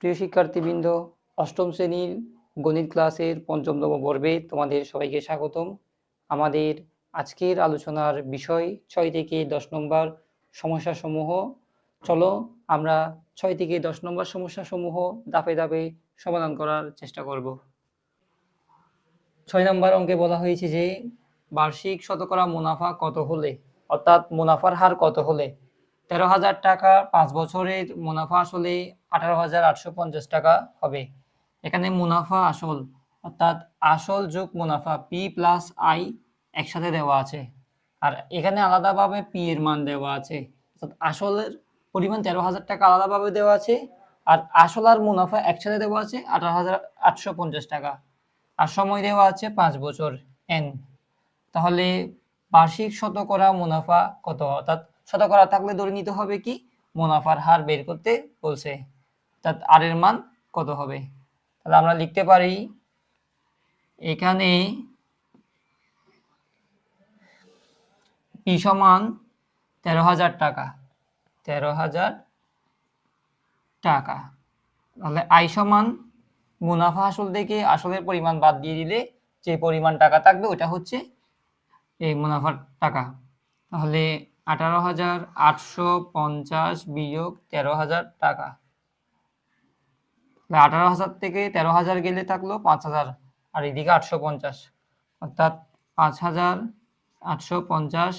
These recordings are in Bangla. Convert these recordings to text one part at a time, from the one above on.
প্রিয় শিক্ষার্থীবৃন্দ, অষ্টম শ্রেণীর গণিত ক্লাসের পঞ্চমতম পর্বে তোমাদের সবাইকে স্বাগতম। আমাদের আজকের আলোচনার বিষয় 6 থেকে 10 নম্বর সমস্যাসমূহ। চলো আমরা 6 থেকে 10 নম্বর সমস্যাসমূহ ধাপে ধাপে সমাধান করার চেষ্টা করব। 6 নম্বর অঙ্কে বলা হয়েছে যে বার্ষিক শতকরা মুনাফা কত হলে, অর্থাৎ মুনাফার হার কত হলে 13,000 টাকা 5 বছরের মুনাফা আসলে 18,850 টাকা হবে। এখানে মুনাফা আসল অর্থাৎ আসল যোগ মুনাফা পি প্লাস আই একসাথে দেওয়া আছে, আর এখানে আলাদাভাবে পি এর মান দেওয়া আছে। অর্থাৎ আসলের পরিমাণ 13,000 টাকা আলাদাভাবে দেওয়া আছে, আর আসল আর মুনাফা একসাথে দেওয়া আছে 18,850 টাকা, আর সময় দেওয়া আছে 5 বছর এন। তাহলে বার্ষিক শতকরা মুনাফা কত, অর্থাৎ শতকরা থাকলে ধরে নিতে হবে কি মুনাফার হার বের করতে বলছে, অর্থাৎ আর এর মান কত হবে। তাহলে আমরা লিখতে পারি এখানে পি সমান 13,000 টাকা, 13,000 টাকা। তাহলে আই সমান মুনাফা আসল থেকে আসলের পরিমাণ বাদ দিয়ে দিলে যে পরিমাণ টাকা থাকবে ওটা হচ্ছে এই মুনাফার টাকা। তাহলে 18,850 বিয়োগ 13,000 টাকা। 18,000 থেকে 13,000 গেলে থাকলো 5,000, আর এদিকে 850, অর্থাৎ 5,850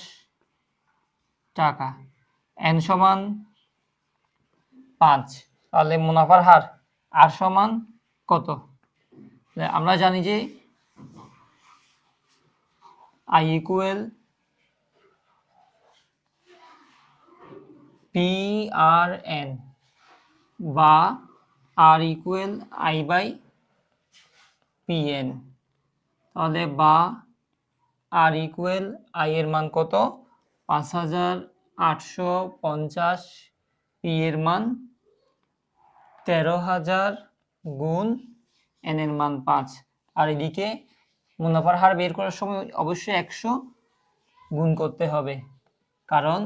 টাকা। এন সমান 5। তাহলে মুনাফার হার আর সমান কত? আমরা জানি যে I equal P R N, বা R equal I by P N. তাহলে বা আর ইকুয়াল আই এর মান কত? 5,850, পি এর মান 13,000 গুণ এন এর মান 5। আর এদিকে মুনাফার হার বের করার সময় অবশ্যই 100 গুণ করতে হবে, কারণ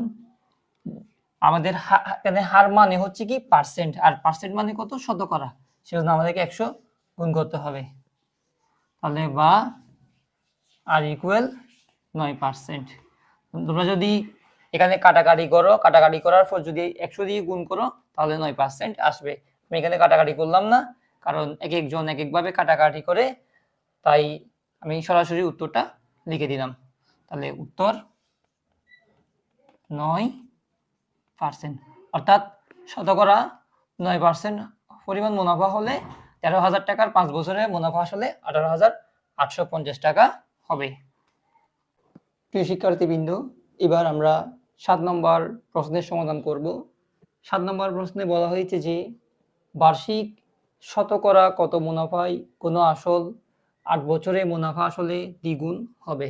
আমাদের এখানে হার মানে হচ্ছে কি পার্সেন্ট, আর পার্সেন্ট মানে কত? শতকরা। সেজন্য আমাদেরকে 100 গুণ করতে হবে। তাহলে বা আর ইকুয়াল 9%। তোমরা যদি এখানে কাটাকাটি করো, কাটাকাটি করার পর যদি 100 দিয়ে গুণ করো তাহলে 9% আসবে। আমি এখানে কাটাকাটি করলাম না, কারণ এক একজন এক একভাবে কাটাকাটি করে, তাই আমি সরাসরি উত্তরটা লিখে দিলাম। তাহলে উত্তর 9%, অর্থাৎ শতকরা 9% পরিমাণ মুনাফা হলে 13,000 টাকার 5 বছরের মুনাফা আসলে 18,850 টাকা হবে। প্রিয় শিক্ষার্থীবৃন্দ, এবার আমরা 7 নম্বর প্রশ্নের সমাধান করব। 7 নম্বর প্রশ্নে বলা হয়েছে যে বার্ষিক শতকরা কত মুনাফায় কোনো আসল 8 বছরে মুনাফা আসলে দ্বিগুণ হবে,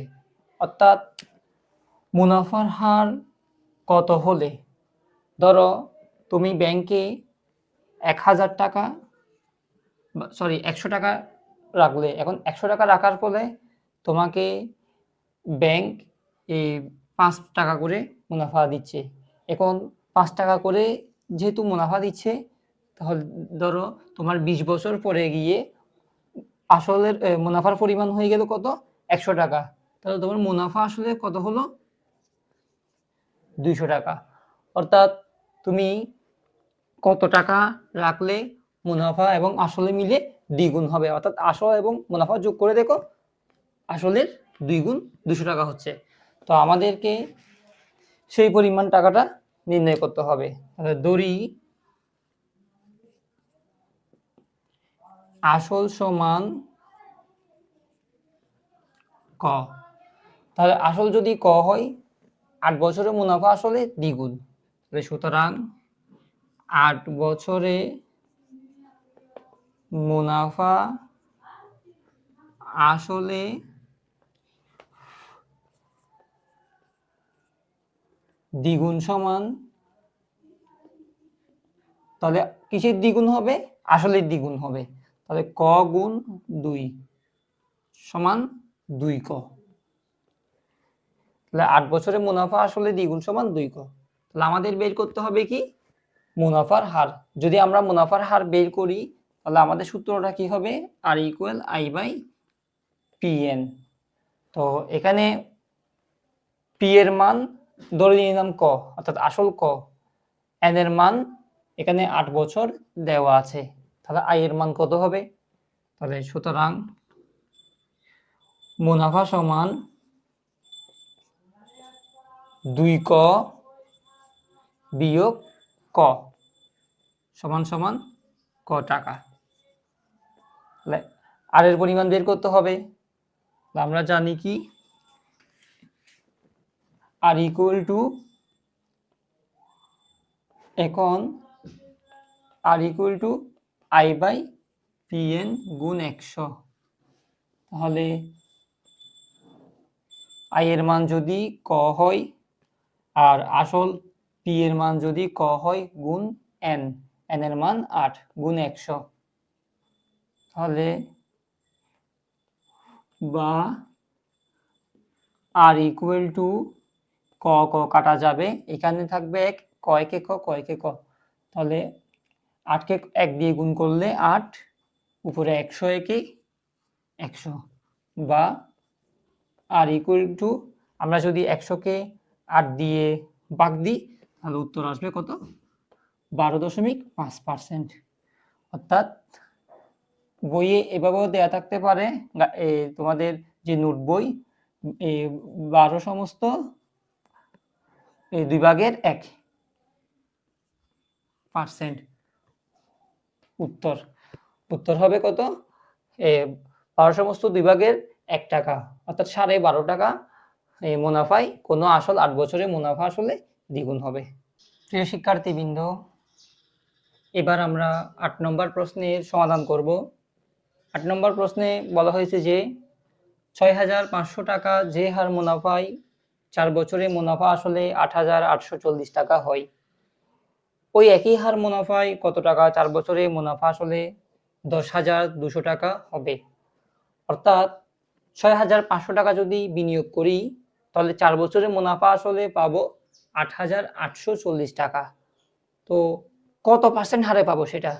অর্থাৎ মুনাফার হার কত হলে, ধরো তুমি ব্যাংকে 1,000 টাকা 100 টাকা রাখলে। এখন 100 টাকা রাখার ফলে তোমাকে ব্যাংক এই 5 টাকা করে মুনাফা দিচ্ছে। এখন 5 টাকা করে যেহেতু মুনাফা দিচ্ছে, তাহলে ধরো তোমার 20 বছর পরে গিয়ে আসলের মুনাফার পরিমাণ হয়ে গেল কত? 100 টাকা। তাহলে তোমার মুনাফা আসলে কত হলো? 200 টাকা। অর্থাৎ তুমি কত টাকা রাখলে মুনাফা এবং আসলে মিলে দ্বিগুণ হবে, অর্থাৎ আসল এবং মুনাফা যোগ করে দেখো আসলের 2 গুণ 200 টাকা হচ্ছে। তো আমাদেরকে সেই পরিমাণ টাকাটা নির্ণয় করতে হবে। তাহলে ধরি আসল সমান ক। তাহলে আসল যদি ক হয়, 8 বছরে মুনাফা আসলে দ্বিগুণ, সুতরাং 8 বছরে মুনাফা আসলে দ্বিগুণ সমান, তাহলে কিসের দ্বিগুণ হবে? আসলের দ্বিগুণ হবে। তাহলে ক গুণ 2 সমান 2 ক। তাহলে 8 বছরে মুনাফা আসলে দ্বিগুণ সমান 2 ক। তাহলে আমাদের বের করতে হবে কি মুনাফার হার। যদি আমরা মুনাফার হার বের করি তাহলে আমাদের সূত্রটা কি হবে, আর ইকুয়াল আই বাই পিএন। তো এখানে পি এর মান ধরে নিলাম ক, অর্থাৎ আসল ক, এন এর মান এখানে 8 বছর দেওয়া আছে, তাহলে আই এর মান কত হবে? তাহলে সুতরাং মুনাফা সমান 2 ক বিয়োগ ক সমান সমান ক টাকা। তাহলে আর এর পরিমাণ বের করতে হবে। আমরা জানি কি, আর ইকুয়াল টু, এখন R equal to I by PN গুণ 100। তাহলে আই এর মান যদি ক হয় আর আসল পি এর মান যদি ক হয় গুণ এন, এন এর মান 8 গুণ 100, তাহলে বা আর ইকুয়াল টু ক ক কাটা যাবে, এখানে থাকবে 1, কয়কে ক কয়কে ক, তাহলে 8কে 1 দিয়ে গুণ করলে 8, উপরে 100 একে 100, বা আর ইকুয়াল টু, আমরা যদি 100কে 8 দিয়ে ভাগ দিই তাহলে উত্তর আসবে কত, 12.5%। অর্থাৎ বইয়ে এভাবেও দেয়া থাকতে পারে, তোমাদের যে নোট বই 12 সমস্ত 2 ভাগের 1%। উত্তর হবে কত, 12 সমস্ত 2 ভাগের 1 টাকা, অর্থাৎ 12.5 টাকা মুনাফায় কোনো আসল 8 বছরে মুনাফা আসলে দ্বিগুণ হবে। প্রিয় শিক্ষার্থীবৃন্দ, এবার আমরা 8 নম্বর প্রশ্নের সমাধান করব। 8 নম্বর প্রশ্নে বলা হয়েছে যে 6,500 টাকা যে হার মুনাফায় 4 বছরে মুনাফা আসলে 8,840 টাকা হয়, ওই একই হার মুনাফায় কত টাকা 4 বছরে মুনাফা আসলে 10,200 টাকা হবে। অর্থাৎ 6,500 টাকা যদি বিনিয়োগ করি তাহলে 4 বছরে মুনাফা আসলে পাবো 8,840 টাকা। তো কত পার্সেন্ট হারে পাবো সেটা,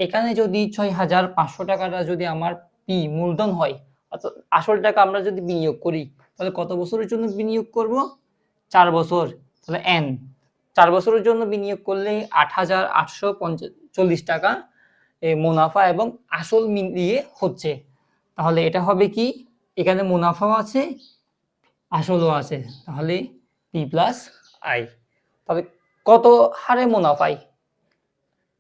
এখানে যদি 6,500 টাকাটা যদি আমার পি মূলধন হয়, অর্থাৎ আসল টাকা আমরা যদি বিনিয়োগ করি তাহলে কত বছরের জন্য বিনিয়োগ করব, 4 বছর, তাহলে এন 4 বছরের জন্য বিনিয়োগ করলে 8,840 টাকা মুনাফা এবং আসল মিলিয়ে হচ্ছে। তাহলে এটা হবে কি, এখানে মুনাফাও আছে আসলও আছে, তাহলে পি প্লাস আই। তবে কত হারে মুনাফায়,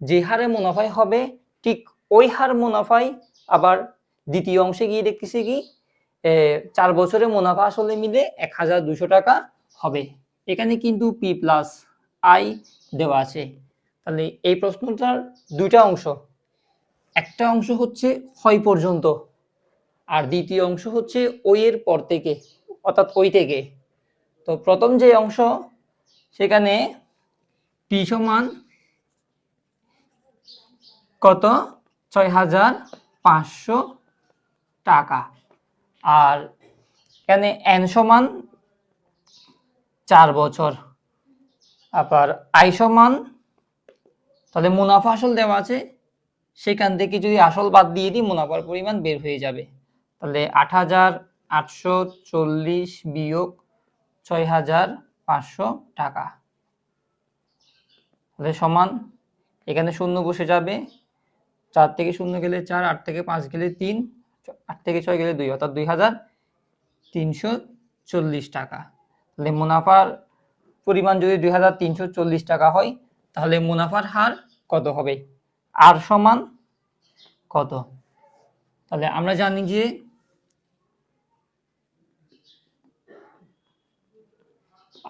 যে হারে মুনাফায় হবে ঠিক ওই হার মুনাফায় আবার দ্বিতীয় অংশে গিয়ে দেখতেছি কি 4 বছরে মুনাফা আসলে মিলে 1,200 টাকা হবে। এখানে কিন্তু পি প্লাস আই দেওয়া আছে। তাহলে এই প্রশ্নটার দুইটা অংশ, একটা অংশ হচ্ছে হয় পর্যন্ত আর দ্বিতীয় অংশ হচ্ছে ওই এর পর থেকে, অর্থাৎ ওই থেকে। তো প্রথম যে অংশ সেখানে পি সমান কত, 6,500 টাকা, আর এখানে এন সমান 4 বছর, আবার আই সমান, তাহলে মুনাফা আসল দেওয়া আছে, সেখান থেকে যদি আসল বাদ দিয়ে দিই মুনাফার পরিমাণ বের হয়ে যাবে। তাহলে 8,840 বিয়োগ 6,500 টাকা, তাহলে সমান, এখানে শূন্য বসে যাবে, 4 থেকে 0 গেলে 4, 8 থেকে 5 গেলে 3, 8 থেকে 6 গেলে 2, অর্থাৎ 2,340 টাকা। তাহলে মুনাফার পরিমাণ যদি 2,340 টাকা হয় তাহলে মুনাফার হার কত হবে, আর সমান কত? তাহলে আমরা জানি যে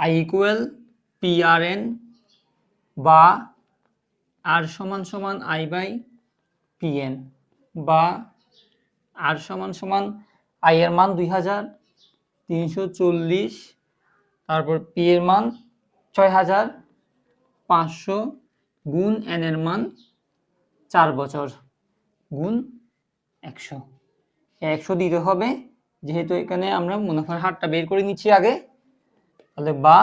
I equal P R N, বা আর সমান সমান আই বাই পি এন, বা আর সমান সমান আই এর মান 2,340, তারপর পি এর মান 6,500 গুণ এন এর মান 4 বছর গুণ 100, 100 দিতে হবে, যেহেতু এখানে আমরা মুনাফার হারটা বের করে নিচ্ছি আগে। তাহলে বা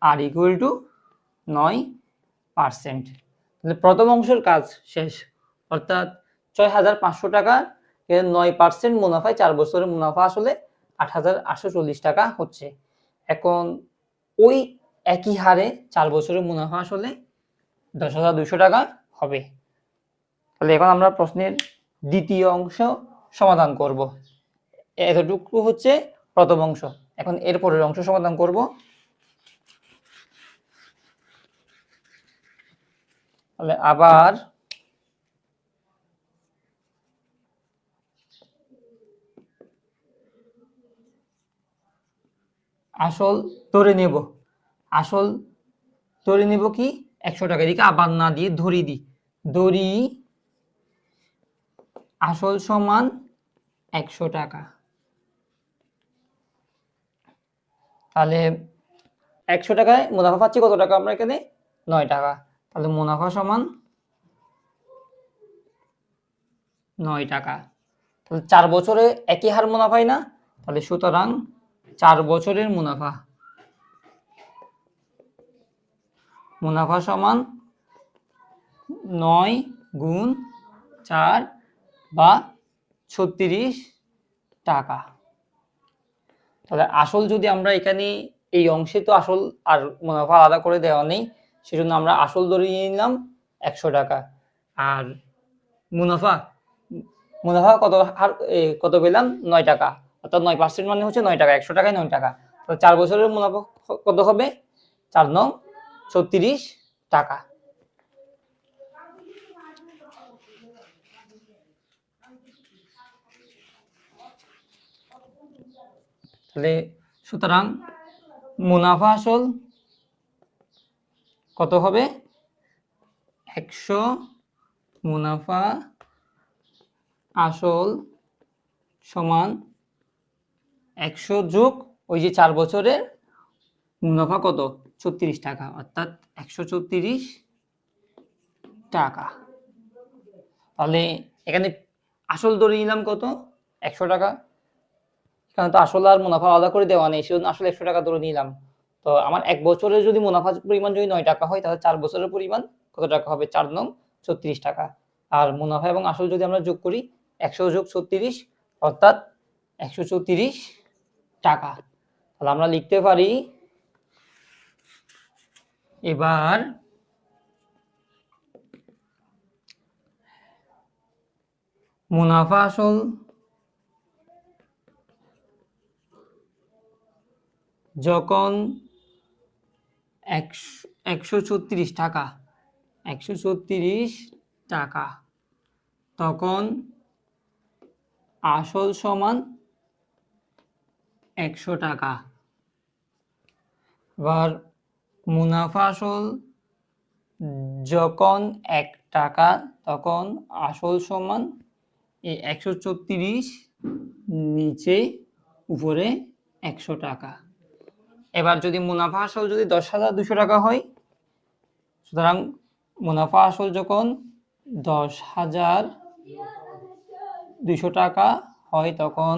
আর ইকুয়াল টু 9 তাহলে প্রথম অংশের কাজ শেষ, অর্থাৎ ৬,৫০০ টাকা 9% মুনাফায় ৪ বছরের মুনাফা আসলে ৮,৮৪০ টাকা হচ্ছে। এখন ওই একই হারে 4 বছরের মুনাফা আসলে 10,200 টাকা হবে। তাহলে এখন আমরা প্রশ্নের দ্বিতীয় অংশ সমাধান করব। এতটুকু হচ্ছে প্রথম অংশ। এখন এর পরের অংশ সমাধান করব। তাহলে আবার আসল ধরে নেব। আসল ধরে নেব কি 100 টাকা, এদিকে আবার না দিয়ে ধরি দিই। ধরি আসল সমান 100 টাকা। তাহলে 100 টাকায় মুনাফা পাচ্ছি কত টাকা আমরা এখানে? 9 টাকা। তাহলে মুনাফা সমান 9 টাকা। তাহলে 4 বছরে একই হার মুনাফাই না, তাহলে সুতরাং 4 বছরের মুনাফা সমান 9 গুণ 4 বা 36 টাকা। তাহলে আসল যদি আমরা এখানে এই অংশে তো আসল আর মুনাফা আলাদা করে দেওয়া নেই, সেজন্য আমরা আসল ধরে নিলাম 100 টাকা। আর মুনাফা কত পেলাম? 9 টাকা, অর্থাৎ 9% মানে হচ্ছে 9 টাকা। 100 টাকায় 9 টাকা। তো 4 বছরের মুনাফা কত হবে? 4 9 36 টাকা। তাহলে সুতরাং মুনাফা আসল কত হবে? 100 মুনাফা আসল সমান 100 যোগ ওই যে 4 বছরের মুনাফা কত? 36 টাকা, অর্থাৎ 134 টাকা। তাহলে এখানে আসল ধরে নিলাম কত? 100 টাকা। কারণ তো আসল আর মুনাফা আলাদা করে দেওয়া নেই, সেজন্য আসলে 100 টাকা ধরে নিলাম। তো আমার 1 বছরের যদি মুনাফার পরিমাণ যদি 9 টাকা হয়, তাহলে 4 বছরের পরিমাণ কত টাকা হবে? 4 9 36 টাকা। আর মুনাফা এবং আসল যদি আমরা যোগ করি, 100 যোগ 36 অর্থাৎ 134 টাকা। তাহলে আমরা লিখতে পারি, এবার মুনাফা আসল যখন 134 টাকা, 134 টাকা, তখন আসল সমান 100 টাকা। এবার মুনাফা আসল যখন 1 টাকা, তখন আসল সমান এই 134 নিচে উপরে 100 টাকা। এবার যদি মুনাফা আসল যদি 10,200 টাকা হয়, সুতরাং মুনাফা আসল যখন 10,200 টাকা হয়, তখন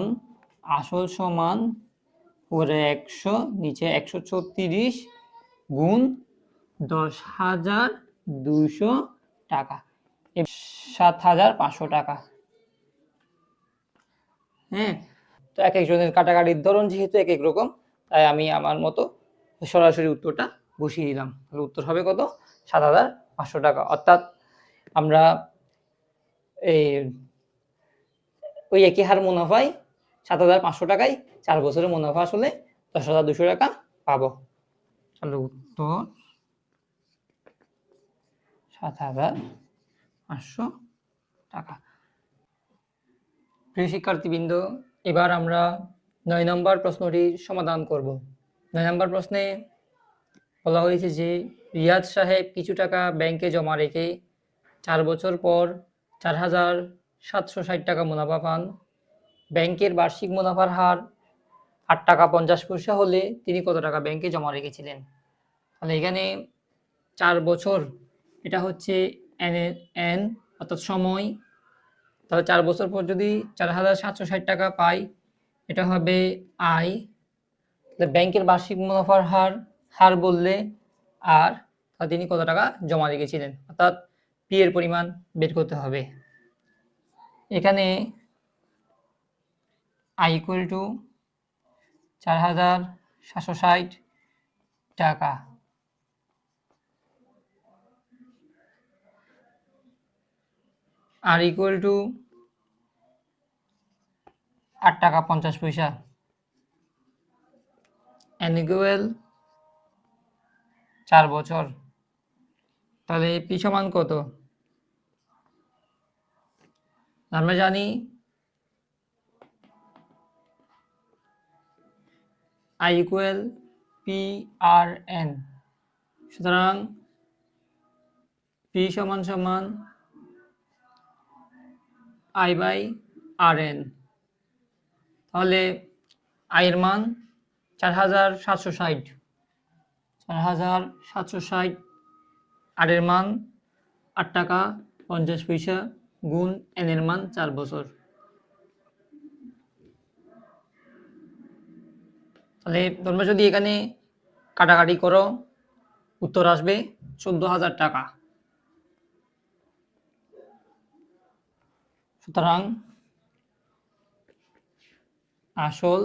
আসল সমান উপরে 100 নিচে 134 গুণ 10,200 টাকা, 7,500 টাকা। হ্যাঁ, তো এক একজনের কাটাকাটির ধরন যেহেতু এক এক রকম, তাই আমি আমার মতো সরাসরি উত্তরটা বসিয়ে দিলাম। তাহলে উত্তর হবে কত? 7,500 টাকা। অর্থাৎ আমরা ওই একই হার মুনাফায় 7,500 টাকায় 4 বছরের মুনাফা আসলে 10,200 টাকা পাবো। তাহলে উত্তর 7,500 টাকা। প্রিয় শিক্ষার্থীবৃন্দ, এবার আমরা 9 নম্বর প্রশ্নটির সমাধান করব। 9 নম্বর প্রশ্নে বলা হয়েছে যে রিয়াজ সাহেব কিছু টাকা ব্যাংকে জমা রেখে 4 বছর পর 4,760 টাকা মুনাফা পান। ব্যাংকের বার্ষিক মুনাফার হার 8 টাকা 50 পয়সা হলে তিনি কত টাকা ব্যাংকে জমা রেখেছিলেন? তাহলে এখানে 4 বছর, এটা হচ্ছে এন অর্থাৎ সময়। তাহলে 4 বছর পর যদি 4,760 টাকা পাই, এটা হবে আয়। ব্যাংকের বার্ষিক মুনাফার হার বললে আর, তাহলে তিনি কত টাকা জমা রেখেছিলেন, অর্থাৎ পি এর পরিমাণ বের করতে হবে। এখানে আই ইকুয়াল টু 4,760 টাকা, আর ইকুয়াল টু 8 টাকা 50 পয়সা, এন ইকুয়াল 4 বছর। তাহলে পি সমান কত? আমরা জানি I equal P R N, সুতরাং পি সমান সমান আই বাই আর এন। তাহলে আই এর মান 4,760, 4,760, আর এর মান 8 টাকা 50 পয়সা গুণ এন এর মান 4 বছর। তাহলে তোমরা যদি এখানে কাটাকাটি করো উত্তর আসবে 14,000 টাকা। সুতরাং আসল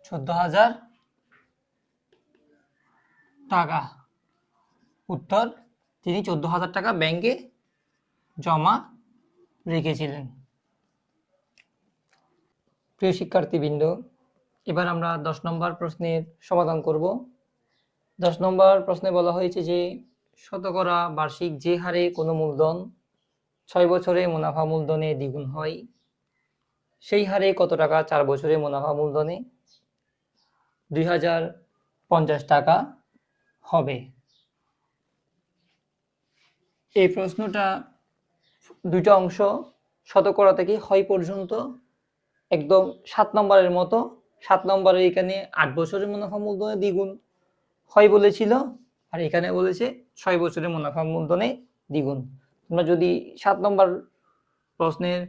14,000 টাকা। উত্তর, তিনি 14,000 টাকা ব্যাংকে জমা রেখেছিলেন। প্রিয় শিক্ষার্থীবৃন্দ, এবার আমরা 10 নম্বর প্রশ্নের সমাধান করব। 10 নম্বর প্রশ্নে বলা হয়েছে যে শতকরা বার্ষিক যে হারে কোনো মূলধন 6 বছরে মুনাফা মূলধনে দ্বিগুণ হয়, সেই হারে কত টাকা 4 বছরে মুনাফা মূলধনে 2,050 টাকা হবে। এই প্রশ্নটা দুইটা অংশ, শতকরা থেকে হয় পর্যন্ত একদম 7 নম্বরের মতো। 7 নম্বরে এখানে 8 বছরের মুনাফা মূলধনে দ্বিগুণ হয় বলেছিল, আর এখানে বলেছে 6 বছরের মুনাফা মূলধনে দ্বিগুণ। তোমরা যদি 7 নম্বর প্রশ্নের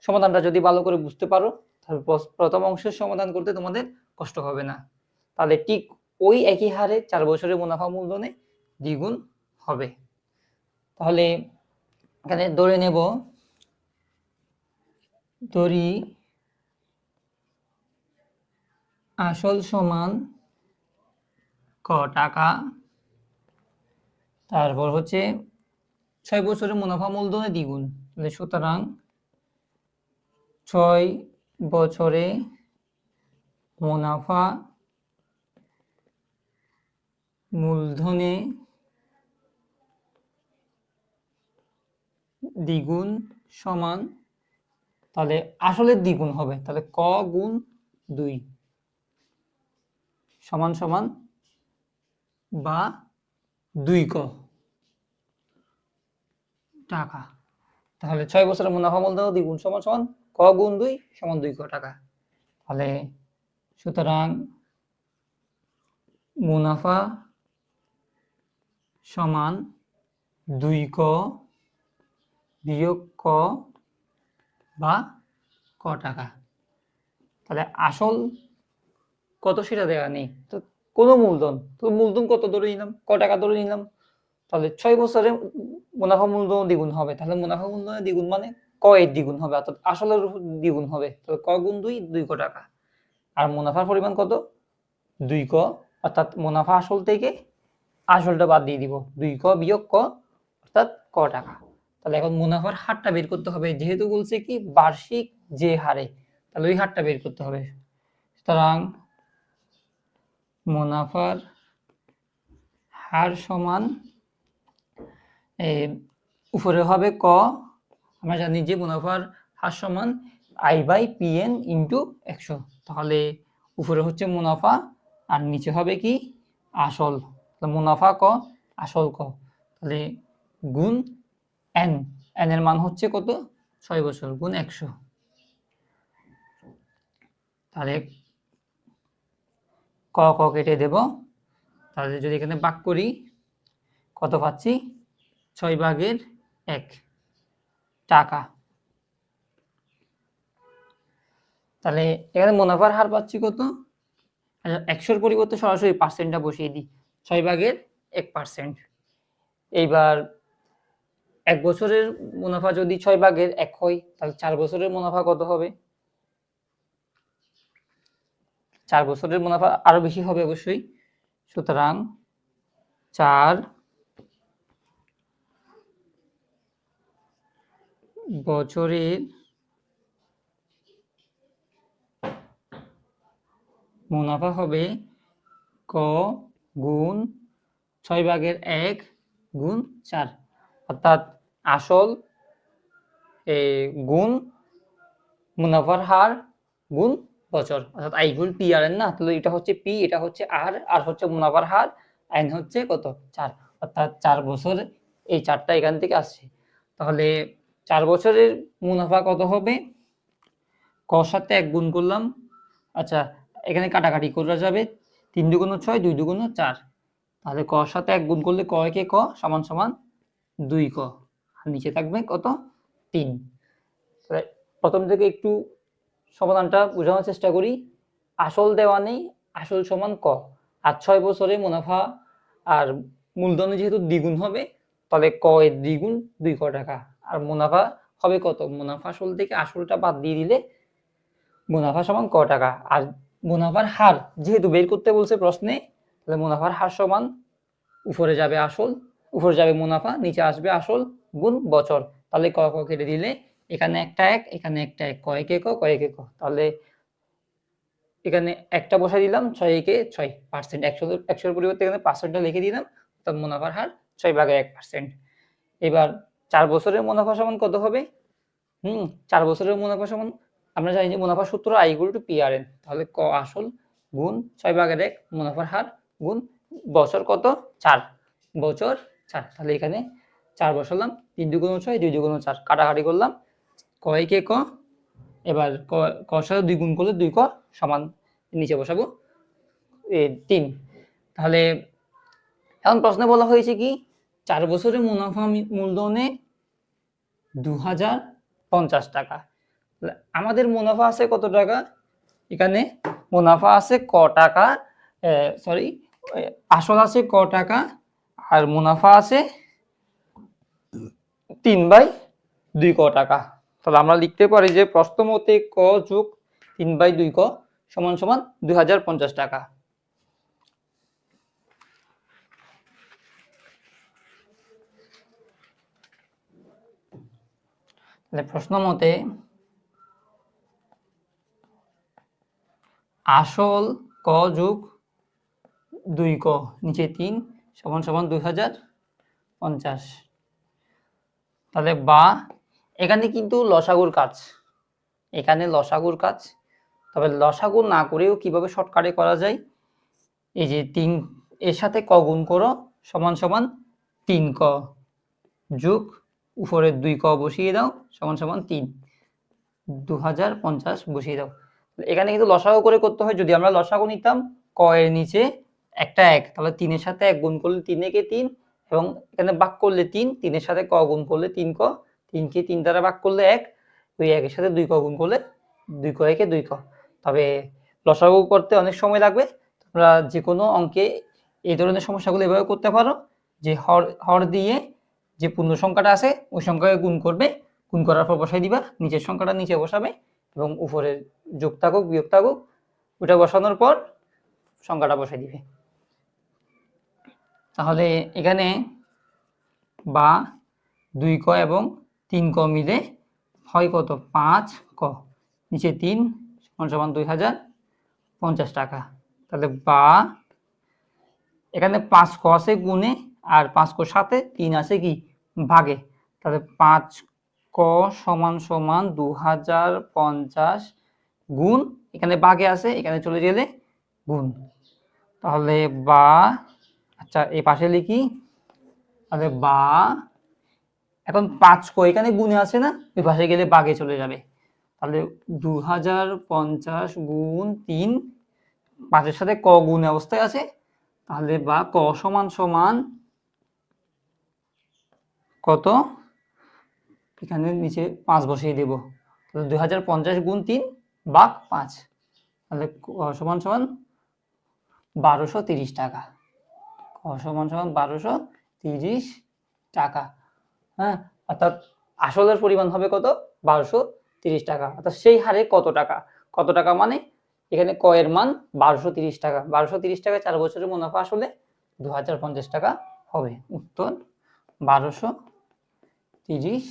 সমাধানটা যদি ভালো করে বুঝতে পারো, তাহলে প্রথম অংশের সমাধান করতে তোমাদের কষ্ট হবে না। তাহলে ঠিক ওই একই হারে 4 বছরের মুনাফা মূলধনে দ্বিগুণ হবে। তাহলে এখানে ধরে নেব, ধরি আসল সমান ক টাকা, তারপর হচ্ছে 6 বছরের মুনাফা মূলধনে দ্বিগুণ। সুতরাং 6 বছরে মুনাফা মূলধনে দ্বিগুণ সমান, তাহলে আসলের দ্বিগুণ হবে, তাহলে ক গুণ 2 সমান সমান বা 2 ক টাকা। তাহলে 6 বছরের মুনাফা মূলধন দ্বিগুণ সমান সমান ক গুণ 2 সমান 2 ক টাকা। তাহলে সুতরাং মুনাফা সমান 2 ক বিয়োগ ক বা ক টাকা। তাহলে আসল কত সেটা দেওয়া নেই, তো কোনো মূলধন, তো মূলধন কত ধরে নিলাম, ক টাকা ধরে নিলাম। তাহলে 6 বছরে মুনাফা মূলধন দ্বিগুণ হবে, তাহলে মুনাফা মূলধনের দ্বিগুণ মানে ক এর দ্বিগুণ হবে, অর্থাৎ আসলের দ্বিগুণ হবে। তাহলে ক গুণ 2 2 ক টাকা। আর মুনাফার পরিমাণ কত? 2 ক, অর্থাৎ মুনাফা আসল থেকে আসলটা বাদ দিয়ে দিব, 2 ক বিয়োগ ক অর্থাৎ ক টাকা। তাহলে এখন মুনাফার হারটা বের করতে হবে, যেহেতু বলছে কি বার্ষিক যে হারে, তাহলে ওই হারটা বের করতে হবে। সুতরাং মুনাফার হার সমান, উপরে হবে ক, আমরা জানি যে মুনাফার হার সমান I by P N into 100। তাহলে উপরে হচ্ছে মুনাফা আর নিচে হবে কি আসল, মুনাফা ক আসল ক, তাহলে গুণ এন, এন এর মান হচ্ছে কত 6 বছর গুণ 100। তাহলে ক ক কেটে দেব, তাহলে যদি এখানে ভাগ করি কত পাচ্ছি 6/1 টাকা। তাহলে এখানে মুনাফার হার পাচ্ছি কত, 100-র পরিবর্তে সরাসরি পার্সেন্টটা বসিয়ে দিই, 6/1%। এইবার 1 বছরের মুনাফা যদি 6/1 হয়, তাহলে 4 বছরের মুনাফা কত হবে? 4 বছরের মুনাফা আরো বেশি হবে অবশ্যই। সুতরাং 4 বছরের মুনাফা হবে ক গুণ 6/1 গুণ 4, অর্থাৎ আসল গুণ মুনাফার হার গুণ বছর, অর্থাৎ I equal P R N না, তাহলে এটা হচ্ছে পি, এটা হচ্ছে আর হচ্ছে মুনাফার হার, এন হচ্ছে কত 4, অর্থাৎ 4 বছর, এই 4টা এখান থেকে আসছে। তাহলে 4 বছরের মুনাফা কত হবে? ক সাথে 1 গুণ করলাম, আচ্ছা এখানে কাটাকাটি করা যাবে, 3 দুগুণ 6, 2 দুগুণ 4, তাহলে ক সাথে 1 গুণ করলে ক একে ক সমান সমান 2 ক, আর নিচে থাকবে কত 3। প্রথম থেকে একটু সমাধানটা বোঝানোর চেষ্টা করি। আসল দেওয়া নেই, আসল সমান ক, আর 6 বছরে মুনাফা আর মূলধন যেহেতু দ্বিগুণ হবে, তাহলে ক এর দ্বিগুণ 2 ক টাকা, আর মুনাফা হবে কত? মুনাফা আসল থেকে আসলটা বাদ দিয়ে দিলে মুনাফা সমান ক টাকা। আর মুনাফার হার যেহেতু বের করতে বলছে প্রশ্নে, তাহলে মুনাফার হার সমান উপরে যাবে আসল, উপরে যাবে মুনাফা, নিচে আসবে আসল গুণ বছর, তাহলে ক ক কেটে দিলে এখানে একটা 1, এখানে একটা 1, ক একে ক, ক একে ক, তাহলে এখানে একটা বসাই দিলাম, 6 একে 6%, 100-এর পরিবর্তে এখানে পার্সেন্টটা লিখে দিলাম, অর্থাৎ মুনাফার হার 6/1%। এবার 4 বছরের মুনাফা সমান কত হবে? 4 বছরের মুনাফা সমান, আমরা জানি যে মুনাফা সূত্র I equal to P R N, তাহলে ক আসল গুণ 6/1 মুনাফার হার গুণ বছর কত 4, বছর 4, তাহলে এখানে 4 বসালাম, 3 দুগুণ 6, 2 দুগুণ 4, কাটাকাটি করলাম, ক একে ক, এবার ক সাথে 2 গুণ করলে 2 ক সমান, নিচে বসাবো 3। তাহলে এখন প্রশ্নে বলা হয়েছে কি 4 বছরের মুনাফা মূলধনে 2050 টাকা। আমাদের মুনাফা আছে কত টাকা? এখানে মুনাফা আছে ক টাকা, সরি আসল আছে ক টাকা, আর মুনাফা আছে 3/2 ক টাকা। তাহলে আমরা লিখতে পারি যে প্রশ্ন মতে ক যোগ 3/2 ক সমান সমান 2050 টাকা। তাহলে প্রশ্ন মতে আসল ক যোগ 2 ক নিচে 3 সমান সমান 2050। তাহলে বা এখানে কিন্তু লসাগুর কাজ, এখানে লসাগুর কাজ, তবে লসাগু না করেও কিভাবে শর্টকাটে করা যায়, এই যে 3 এর সাথে ক গুণ করো সমান সমান 3 ক যোগ উপরে 2 ক বসিয়ে দাও সমান সমান 3, 2050 বসিয়ে দাও। এখানে কিন্তু লসাগু করে করতে হয়, যদি আমরা লসাগু নিতাম ক এর নিচে একটা 1, তাহলে 3 এর সাথে 1 গুণ করলে 3 একে 3, এবং এখানে ভাগ করলে 3, 3 এর সাথে ক গুণ করলে 3 ক, 3 কে 3 দ্বারা ভাগ করলে 1, ওই 1 এর সাথে 2 ক গুণ করলে 2 ক একে 2 ক। তবে লসাগু করতে অনেক সময় লাগবে, তোমরা যে কোনো অঙ্কে এই ধরনের সমস্যাগুলো এভাবে করতে পারো, যে হর দিয়ে যে পূর্ণ সংখ্যাটা আছে ওই সংখ্যাকে গুণ করবে, গুণ করার পর বসাই দিবা, নিচের সংখ্যাটা নিচে বসাবে এবং উপরে যোগ থাকুক বিয়োগ থাকুক ওটা বসানোর পর সংখ্যাটা বসাই দিবে। তাহলে এখানে বা 2 ক এবং 3 ক মিলে হয় কত 5 ক, নিচে 3 সমান সমান 2050 টাকা। তাহলে বা এখানে 5 ক আছে গুণে, আর 5 ক সাথে 3 আছে কি ভাগে, তাহলে 5 ক সমান সমান 2050 গুণ, এখানে ভাগে আছে এখানে চলে গেলে গুণ, তাহলে বা আচ্ছা এই পাশে লিখি, তাহলে বা এখন 5 ক এখানে গুণে আছে না, ওই পাশে গেলে ভাগে চলে যাবে, তাহলে 2050 গুণ 3, 5 এর সাথে ক গুণে অবস্থায় আছে, তাহলে বা ক সমান সমান কত, এখানে নিচে 5 বসিয়ে দেব, তাহলে 2050 গুণ 3 ভাগ 5, তাহলে সমান সমান 1230 টাকা। ক সমান সমান 1230 টাকা। হ্যাঁ, অর্থাৎ আসলের পরিমাণ হবে কত? 1230 টাকা। অর্থাৎ সেই হারে কত টাকা? কত টাকা মানে এখানে ক এর মান 1230 টাকা। 1230 টাকায় 4 বছরের মুনাফা আসলে 2050 টাকা হবে। উত্তর 1230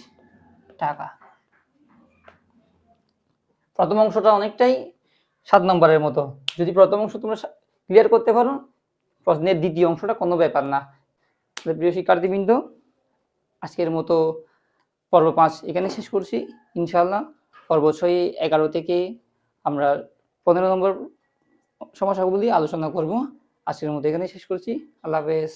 টাকা। প্রথম অংশটা অনেকটাই 7 নম্বরের মতো। যদি প্রথম অংশ তোমরা ক্লিয়ার করতে পারো, প্রশ্নের দ্বিতীয় অংশটা কোনো ব্যাপার না। প্রিয় শিক্ষার্থীবৃন্দ, আজকের মতো পর্ব 5 এখানে শেষ করছি। ইনশাআল্লাহ পর্ব 6 11 থেকে আমরা 15 নম্বর সমস্যাগুলি আলোচনা করব। আজকের মতো এখানে শেষ করছি। আল্লাহ হাফেজ।